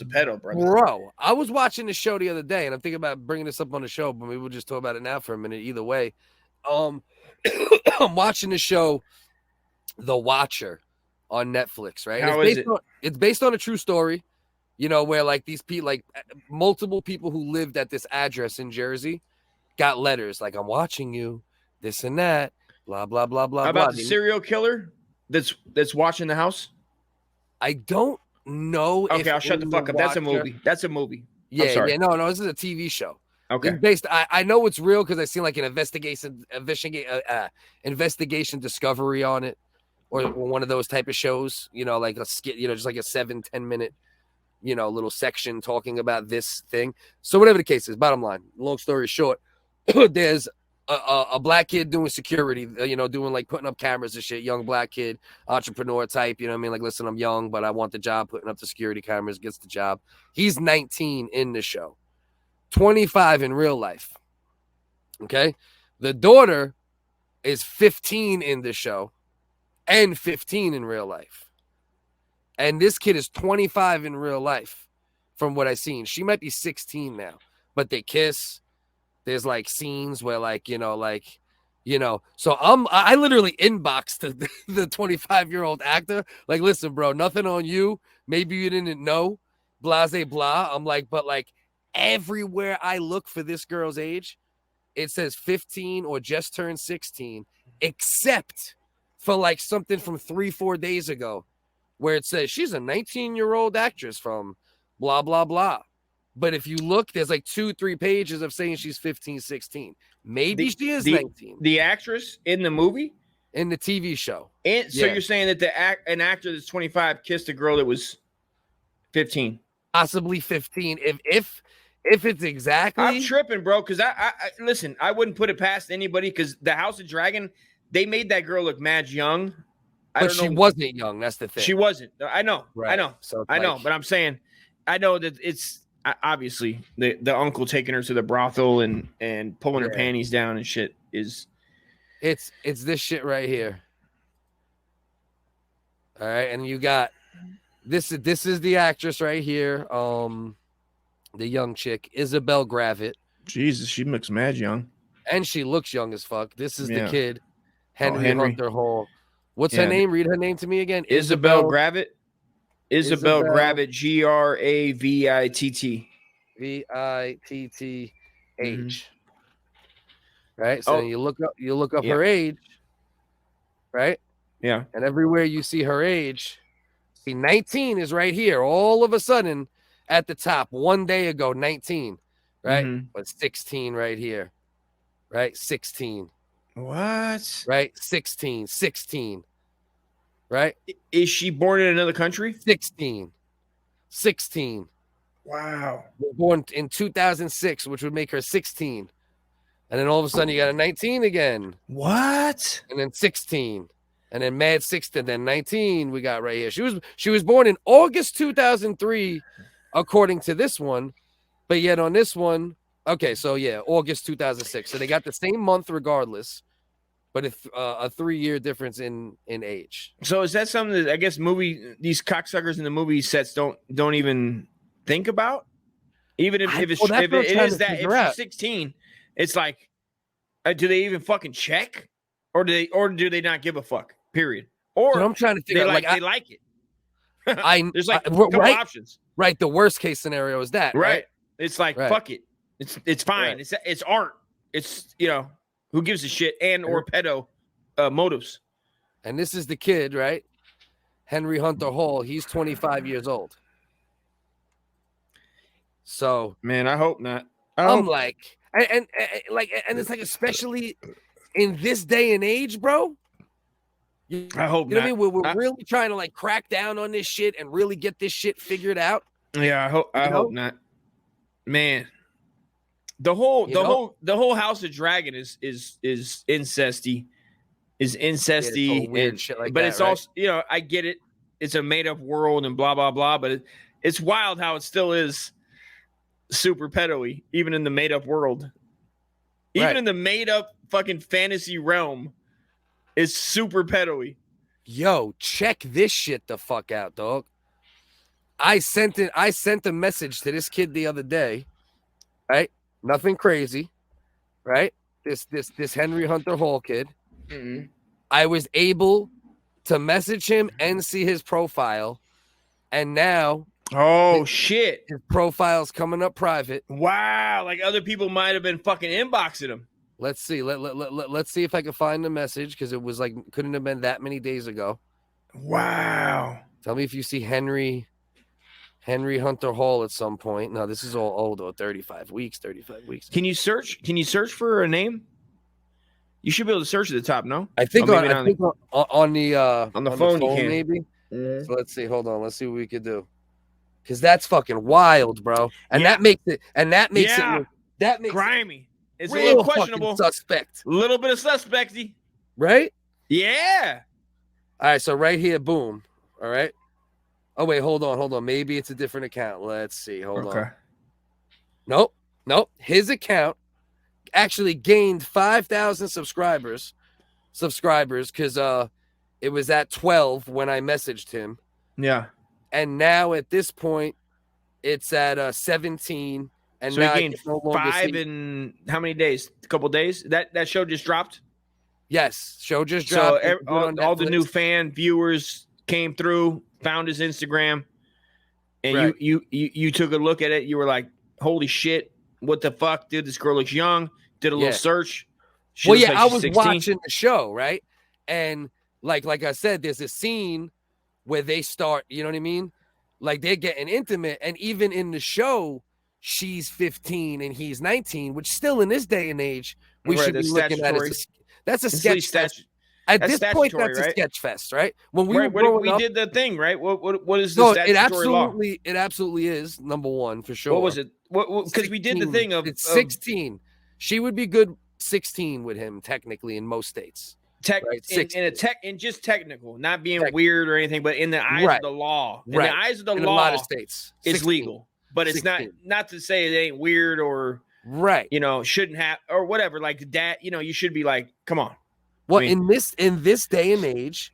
a pedo, brother. Bro, I was watching the show the other day, and I'm thinking about bringing this up on the show, but maybe we'll just talk about it now for a minute. Either way, I'm watching the show The Watcher on Netflix, right? How is it? It's based on a true story, you know, where like these people, like multiple people who lived at this address in Jersey got letters like, I'm watching you, this and that, blah, blah, blah, blah, How blah. about the serial killer that's watching the house? I don't know. Okay, I'll shut the fuck up. That's a movie. That's a movie. Yeah, yeah, no, this is a TV show. Okay. It's based. I know it's real because I seen like an investigation discovery on it, or one of those type of shows. You know, like a skit. You know, just like a 7-10 minute, you know, little section talking about this thing. So whatever the case is, bottom line, long story short, there's a black kid doing security. You know, doing like putting up cameras and shit. Young black kid, entrepreneur type. You know what I mean? Like, listen, I'm young, but I want the job. Putting up the security cameras, gets the job. He's 19 in the show. 25 in real life. Okay. The daughter is 15 in the show and 15 in real life. And this kid is 25 in real life from what I've seen. She might be 16 now, but they kiss. There's like scenes where like, so I literally inboxed the 25-year-old actor. Like, listen, bro, nothing on you. Maybe you didn't know, blase blah. I'm like, but like, everywhere I look for this girl's age, it says 15 or just turned 16, except for like something from 3-4 days ago where it says she's a 19-year-old actress from blah, blah, blah. But if you look, there's like 2-3 pages of saying she's 15, 16. Maybe she is 19. The actress in the movie? In the TV show. And so you're saying that an actor that's 25 kissed a girl that was 15? Possibly 15. If it's exactly, I'm tripping, bro. Because I listen, I wouldn't put it past anybody. Because the House of Dragon, they made that girl look mad young. But she wasn't young. That's the thing. She wasn't. I know. Right. I know. So I know. But I'm saying, I know that it's obviously the uncle taking her to the brothel and pulling her panties down and shit is. It's this shit right here. All right, and you got this. This is the actress right here. The young chick, Isabel Gravitt. Jesus, she looks mad young. And she looks young as fuck. This is the kid, Henry Hunter Hall. What's her name? Read her name to me again. Isabel Gravitt. Isabel Gravitt, Gravitt. Vitth. Right? So you look up her age, right? Yeah. And everywhere you see her age, see 19 is right here. All of a sudden, at the top, 1 day ago, 19, right? But 16 right here, right? 16. What? Right? 16, right? Is she born in another country? 16. Wow. Born in 2006, which would make her 16. And then all of a sudden, you got a 19 again. What? And then 16. And then mad 16, then 19 we got right here. She was born in August 2003, according to this one, but yet on this one, okay, so yeah, August 2006. So they got the same month regardless, but it's a 3-year difference in age. So is that something that I guess these cocksuckers in the movie sets don't even think about? Even if she's 16, it's like, do they even fucking check, or do they not give a fuck? Period. Or so I'm trying to figure out, they like it. There's like a couple options. Right, the worst case scenario is that. Right. It's like fuck it. It's fine. Right. It's art. It's who gives a shit or pedo motives. And this is the kid, right? Henry Hunter Hall. He's 25 years old. So man, I hope not. Like, and it's like, especially in this day and age, bro. I hope you know not. What I mean? We're really trying to like crack down on this shit and really get this shit figured out. Yeah, I hope not. Man, the whole House of Dragon is incesty. Is incesty it's weird shit like but that, it's right? also I get it. It's a made up world and blah blah blah, but it's wild how it still is super pedo-y, even in the made up world. Even in the made up fucking fantasy realm is super pedo-y. Yo, check this shit the fuck out, dog. I sent a message to this kid the other day, right? Nothing crazy, right? This Henry Hunter Hall kid. Mm-hmm. I was able to message him and see his profile, and now shit, his profile's coming up private. Wow, like other people might have been fucking inboxing him. Let's see. Let's see if I can find the message, because it was like couldn't have been that many days ago. Wow. Tell me if you see Henry Hunter Hall at some point. No, this is all old, though. 35 weeks. Can you search for a name? You should be able to search at the top, no? I think on the phone you can. Maybe. Mm-hmm. So let's see. Hold on. Let's see what we could do. Because that's fucking wild, bro. And that makes it grimy. It's real a little questionable. Suspect. A little bit of suspecty. Right? Yeah. All right. So right here, boom. All right. Oh, wait, hold on. Maybe it's a different account. Let's see. Hold on. Nope. His account actually gained 5,000 subscribers because it was at 12 when I messaged him. Yeah. And now at this point, it's at 17. And so now he gained 5 in how many days? A couple days? That show just dropped? Yes. Show just dropped. So all the new fan viewers came through, found his Instagram, and right. you took a look at it. You were like, holy shit, what the fuck, dude? This girl looks young. Did a little search. I was 16. Watching the show, right? And like I said, there's a scene where they start, you know what I mean? Like they're getting intimate. And even in the show, she's 15 and he's 19, which still in this day and age, we should be looking at it. That's a sketch fest. At this point, that's a sketch fest, right? When we did the thing, right? What is the statutory law? It absolutely is number one for sure. What was it? Because we did the thing of it's 16. She would be good 16 with him technically in most states. In just technical, not being weird or anything, but in the eyes of the law. In the eyes of the law, a lot of states, it's legal. But it's 16. not to say it ain't weird or shouldn't have or whatever. Like that, you should be like, come on. Well, in this day and age,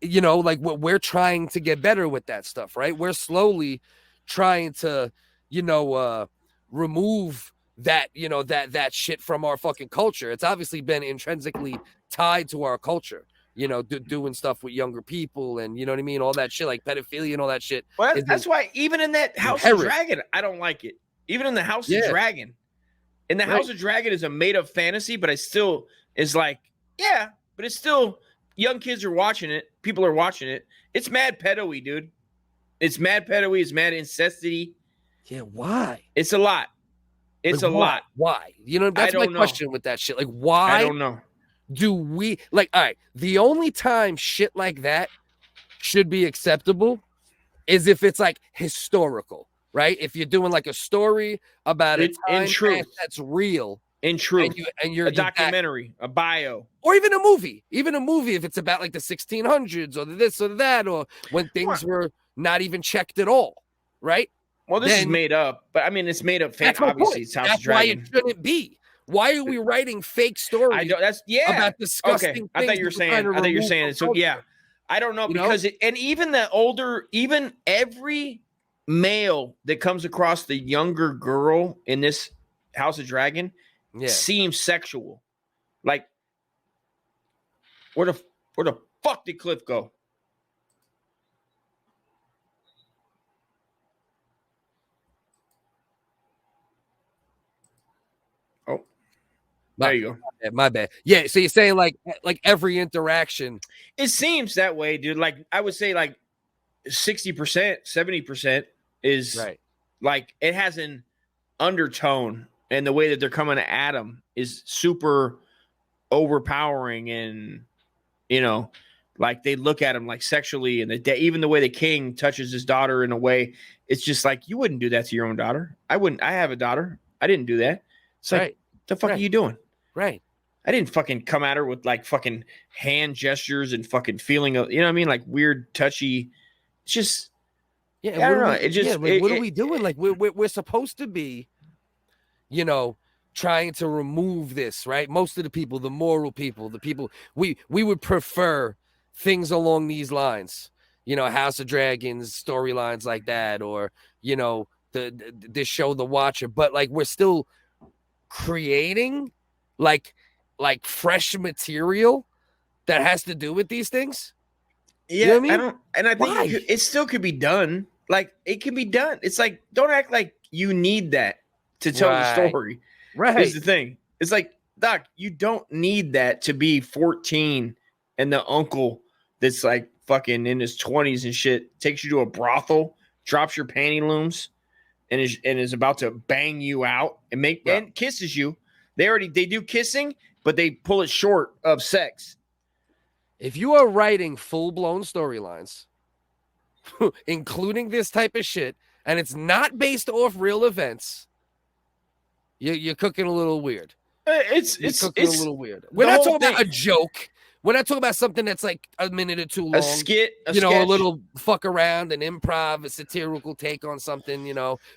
like what we're trying to get better with that stuff, right? We're slowly trying to, remove that, that shit from our fucking culture. It's obviously been intrinsically tied to our culture, doing stuff with younger people and you know what I mean, all that shit like pedophilia and all that shit. Well, that's why even in that House of Dragon, I don't like it. Even in the House of Dragon, House of Dragon is a made up fantasy, but it still is like. Yeah, but it's still young kids are watching it. People are watching it. It's mad pedo-y, dude. It's mad pedo-y. It's mad incesty. Yeah, why? It's a lot. It's a lot. Why? That's my question with that shit. Like, why? I don't know. Do we all right? The only time shit like that should be acceptable is if it's like historical, right? If you're doing like a story about a time that's real. In truth, and you're a documentary, a bio, or even a movie. If it's about like the 1600s or this or that, or when things were not even checked at all, right? Well, this is made up, but I mean, it's made up. Obviously, it's House of Dragon. Why it shouldn't be. Why are we writing fake stories? About disgusting things. I thought you were saying it. So yeah, I don't know because and even even every male that comes across the younger girl in this House of Dragon. Yeah. Seems sexual. Like where the fuck did Cliff go? Oh, there you go. My bad. Yeah, so you're saying like every interaction. It seems that way, dude. Like I would say like 60%, 70% is like it has an undertone. And the way that they're coming at him is super overpowering, and like they look at him like sexually, and even the way the king touches his daughter in a way, it's just like you wouldn't do that to your own daughter. I wouldn't. I have a daughter. I didn't do that. It's like, the fuck are you doing? Right. I didn't fucking come at her with like fucking hand gestures and fucking feeling of, what I mean, like weird touchy. It's just I don't know. It just what are we doing? Like we're supposed to be. Trying to remove this, right? Most of the people, the moral people, the people we would prefer things along these lines, House of Dragons storylines like that, or this show The Watcher, but like we're still creating like fresh material that has to do with these things. Yeah, I don't, and I think it still could be done. Like it can be done. It's like, don't act like you need that to tell the story. Right. Is the thing. It's like, Doc, you don't need that to be 14 and the uncle that's like fucking in his 20s and shit takes you to a brothel, drops your panty looms, and is about to bang you out and kisses you. They do kissing, but they pull it short of sex. If you are writing full-blown storylines, including this type of shit, and it's not based off real events, you're cooking a little weird. It's a little weird. We're not talking about a joke. We're not talking about something that's like a minute or two long. A skit, a little fuck around, an improv, a satirical take on something,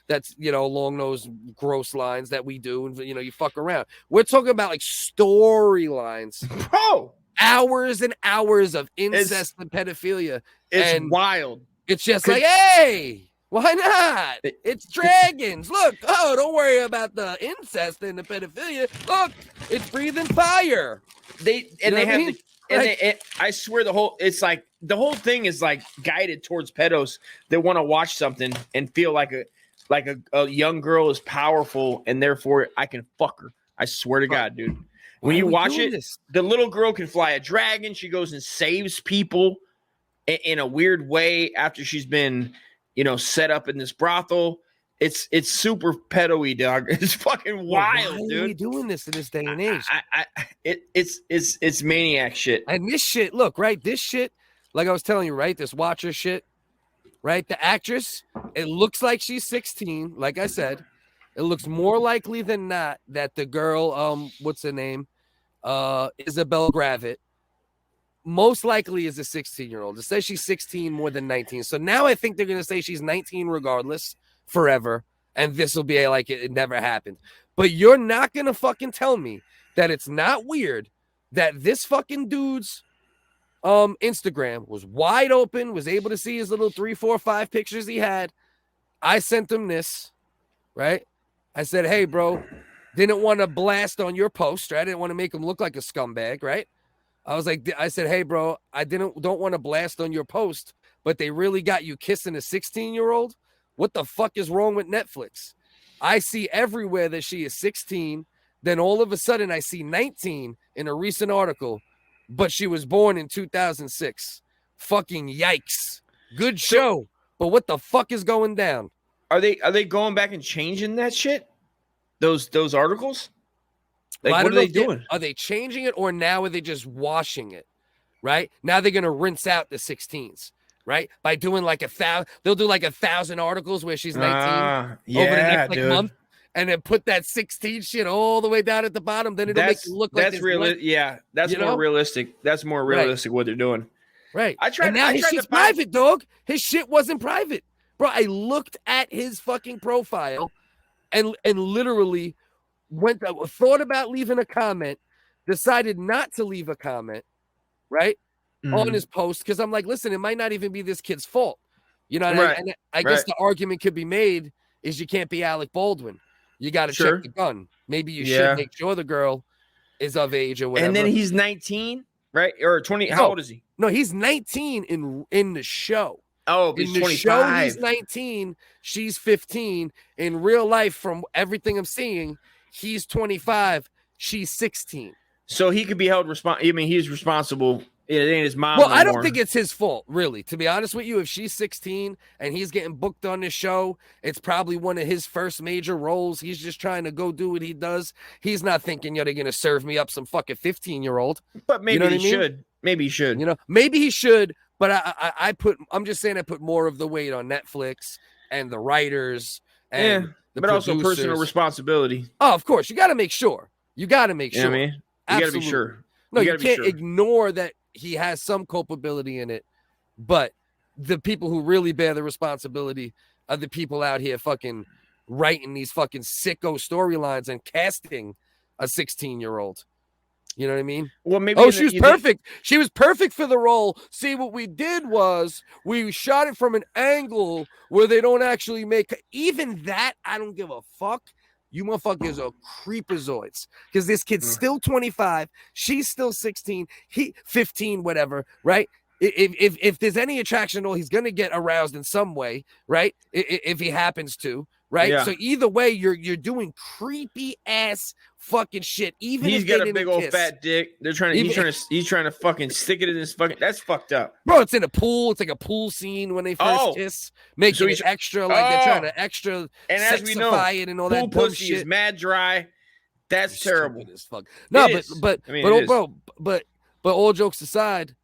that's, along those gross lines that we do. And, you fuck around. We're talking about like storylines. Bro! Hours and hours of incest and pedophilia. It's wild. It's just like, hey, why not? It's dragons. Look, don't worry about the incest and the pedophilia. Look, it's breathing fire. I swear the whole thing is like guided towards pedos that want to watch something and feel like a young girl is powerful and therefore I can fuck her. I swear to God, dude. When you watch it, the little girl can fly a dragon. She goes and saves people in a weird way after she's been, set up in this brothel. It's super pedo-y, dog. It's fucking wild, dude. Why are we doing this in this day and age? It's maniac shit. And this shit, look, right? This shit, like I was telling you, right? This Watcher shit, right? The actress, it looks like she's 16. Like I said, it looks more likely than not that the girl, what's her name? Isabel Gravitt, most likely is a 16-year-old. It says she's 16 more than 19. So now I think they're going to say she's 19 regardless forever. And this will be like it never happened. But you're not going to fucking tell me that it's not weird that this fucking dude's Instagram was wide open, was able to see his little 3, 4, 5 pictures he had. I sent him this, right? I said, hey, bro, didn't want to blast on your post, right? I didn't want to make him look like a scumbag, right? I said, hey, bro, don't want to blast on your post, but they really got you kissing a 16-year-old? What the fuck is wrong with Netflix? I see everywhere that she is 16. Then all of a sudden I see 19 in a recent article, but she was born in 2006. Fucking yikes. Good show, but what the fuck is going down? Are they going back and changing that shit? Those articles? Like, what are they doing? Are they changing it, or now are they just washing it? Right? Now they're going to rinse out the 16s, right? By doing like 1,000, they'll do like 1,000 articles where she's 19 over the next month, and then put that 16 shit all the way down at the bottom. Then it'll make it look like that's real. Yeah, that's more realistic. That's more realistic what they're doing. Right. His shit's private, dog. His shit wasn't private, bro. I looked at his fucking profile, and literally thought about leaving a comment, decided not to leave a comment, right, on his post, because I'm like, listen, it might not even be this kid's fault, and I guess the argument could be made is you can't be Alec Baldwin. You got to check the gun. Maybe you should make sure the girl is of age or whatever. And then he's 19, right, or 20. How old is he? No, he's 19 in the show. Oh, he's 25. Show, he's 19. She's 15. In real life, from everything I'm seeing, he's 25. She's 16. So he could be held responsible. I mean, he's responsible. It ain't his mom. Well, I don't think it's his fault, really. To be honest with you, if she's 16 and he's getting booked on this show, it's probably one of his first major roles. He's just trying to go do what he does. He's not thinking, they're going to serve me up some fucking 15-year-old. But maybe he should. Maybe he should. Maybe he should. But I'm just saying I put more of the weight on Netflix and the writers and the producers. Also personal responsibility. Oh, of course. You got to make sure. You got to make sure. I mean, you got to be sure. No, you can't ignore that he has some culpability in it, but the people who really bear the responsibility are the people out here fucking writing these fucking sicko storylines and casting a 16-year-old. You know what I mean? Well, maybe. Oh, she was perfect. She was perfect for the role. See, what we did was we shot it from an angle where they don't actually make even that. I don't give a fuck. You motherfuckers are creepazoids because this kid's still 25. She's still 16. He 15, whatever, right? If there's any attraction at all, he's gonna get aroused in some way, right? If he happens to, right? Yeah. So either way, you're doing creepy ass fucking shit. Even he's got a big old fat dick. They're trying to he's trying to fucking stick it in his fucking. That's fucked up, bro. It's in a pool. It's like a pool scene when they first kiss, making it extra like they're trying to extra and as we know, it and all pool that dumb pussy shit. Is mad dry. That's terrible as fuck. No, but all jokes aside.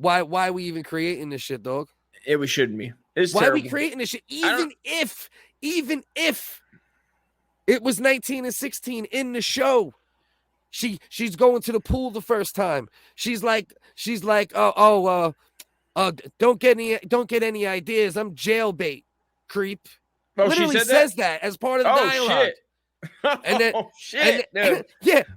Why we even creating this shit, dog? We shouldn't be. It's why terrible. We creating this shit? Even if it was 19 and 16 in the show, she's going to the pool the first time. She's like, don't get any ideas. I'm jailbait, creep. Oh, literally she says that as part of the dialogue. Shit. And then, shit,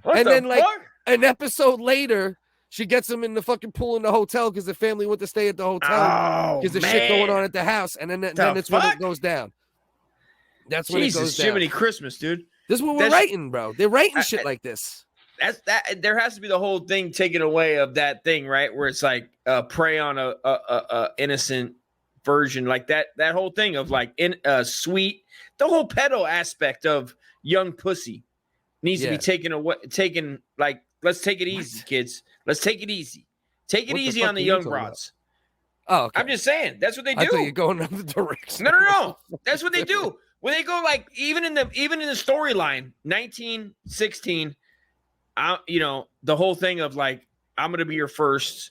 and then like an episode later. She gets him in the fucking pool in the hotel because the family went to stay at the hotel because there's shit going on at the house, and then it's when it goes down. That's when it goes down. Jiminy Christmas, dude. This is what we're writing, bro. They're writing shit like this. That. There has to be the whole thing taken away of that thing, right? Where it's like prey on a innocent version, like that whole thing of like sweet. The whole pedo aspect of young pussy needs to be taken away. Taken like. Let's take it easy, kids. Let's take it easy. Take it easy on the young broads. Oh, okay. I'm just saying. That's what they do. I thought you're going another direction. No. That's what they do. When they go like even in the storyline, 19, 16, the whole thing of like I'm gonna be your first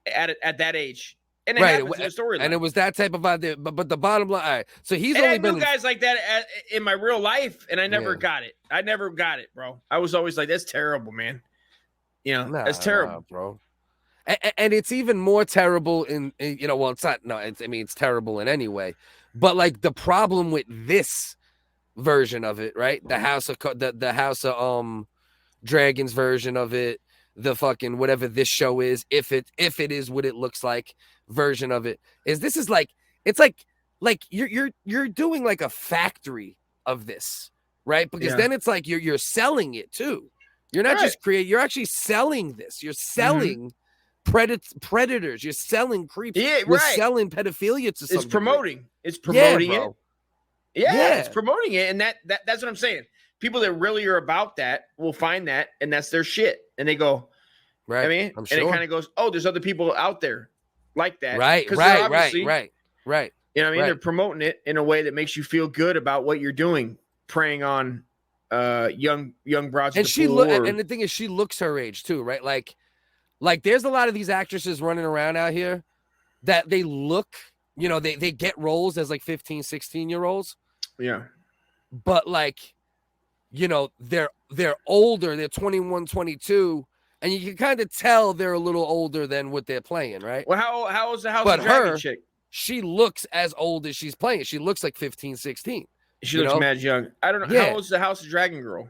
at that age. And it happens in the storyline. And it was that type of idea. But the bottom line, all right. So he's only only been guys like that in my real life, and I never got it. I never got it, bro. I was always like, that's terrible, man. That's terrible, bro. And it's even more terrible in well, it's not. No, it's terrible in any way. But like the problem with this version of it, right? The House of Dragons version of it, the fucking whatever this show is, if it is what it looks like, version of it is this is like it's like you're doing like a factory of this, right? Because then it's like you're selling it too. You're not just you're actually selling this. You're selling predators. You're selling creeps. Yeah, you're selling pedophilia to somebody. It's promoting it. Yeah, it's promoting it, and that's what I'm saying. People that really are about that will find that, and that's their shit, and they go, right. I mean, and it kind of goes, oh, there's other people out there like that, right. You know what I mean? They're promoting it in a way that makes you feel good about what you're doing, preying on young broads. And and the thing is, she looks her age too, right? Like there's a lot of these actresses running around out here that they look, they get roles as like 15, 16-year-olds. Yeah. But like, they're older, they're 21, 22, and you can kind of tell they're a little older than what they're playing, right? Well, how is the House of Dragon chick? She looks as old as she's playing. She looks like 15, 16. She looks mad young. I don't know. Yeah. How old's the House of Dragon girl?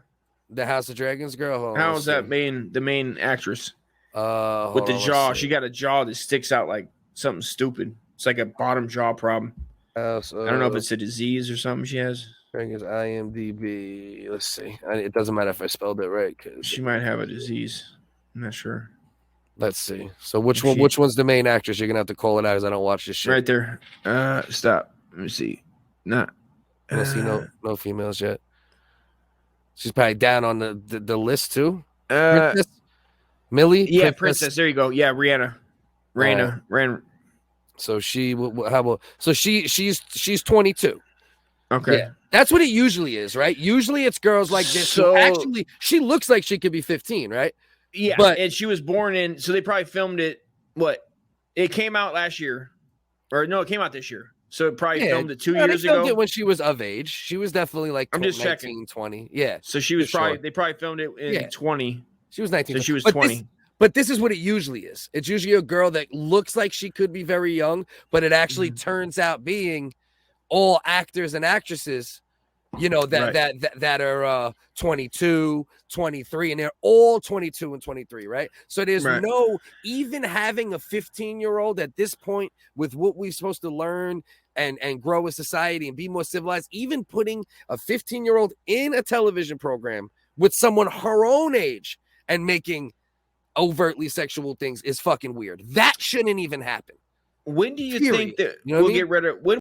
The House of Dragons girl? How is that the main actress? With the jaw. She got a jaw that sticks out like something stupid. It's like a bottom jaw problem. I don't know if it's a disease or something she has. Dragons IMDb. Let's see. It doesn't matter if I spelled it right. She might have a disease. I'm not sure. Let's see. So which one's the main actress? You're gonna have to call it out because I don't watch this shit. Right there. Stop. Let me see. I don't see no females yet. She's probably down on the list too. Princess? Millie? Yeah, Princess. There you go. Yeah, Rihanna. Raina. So she's 22. Okay. Yeah. That's what it usually is, right? Usually it's girls like this. So actually, she looks like she could be 15, right? Yeah, and she was born in, so they probably filmed it, it came out last year. Or no, it came out this year. So it probably filmed it 2 years ago. They filmed it when she was of age. She was definitely like I'm just 19, checking. 20. Yeah. So she was they probably filmed it in 20. She was 19. So she was 20. But this is what it usually is. It's usually a girl that looks like she could be very young, but it actually turns out being all actors and actresses you know, that are 22, 23, and they're all 22 and 23, right? So there's no, even having a 15-year-old at this point with what we're supposed to learn and grow as society and be more civilized, even putting a 15-year-old in a television program with someone her own age and making overtly sexual things is fucking weird. That shouldn't even happen. When do you think that we'll get rid of? When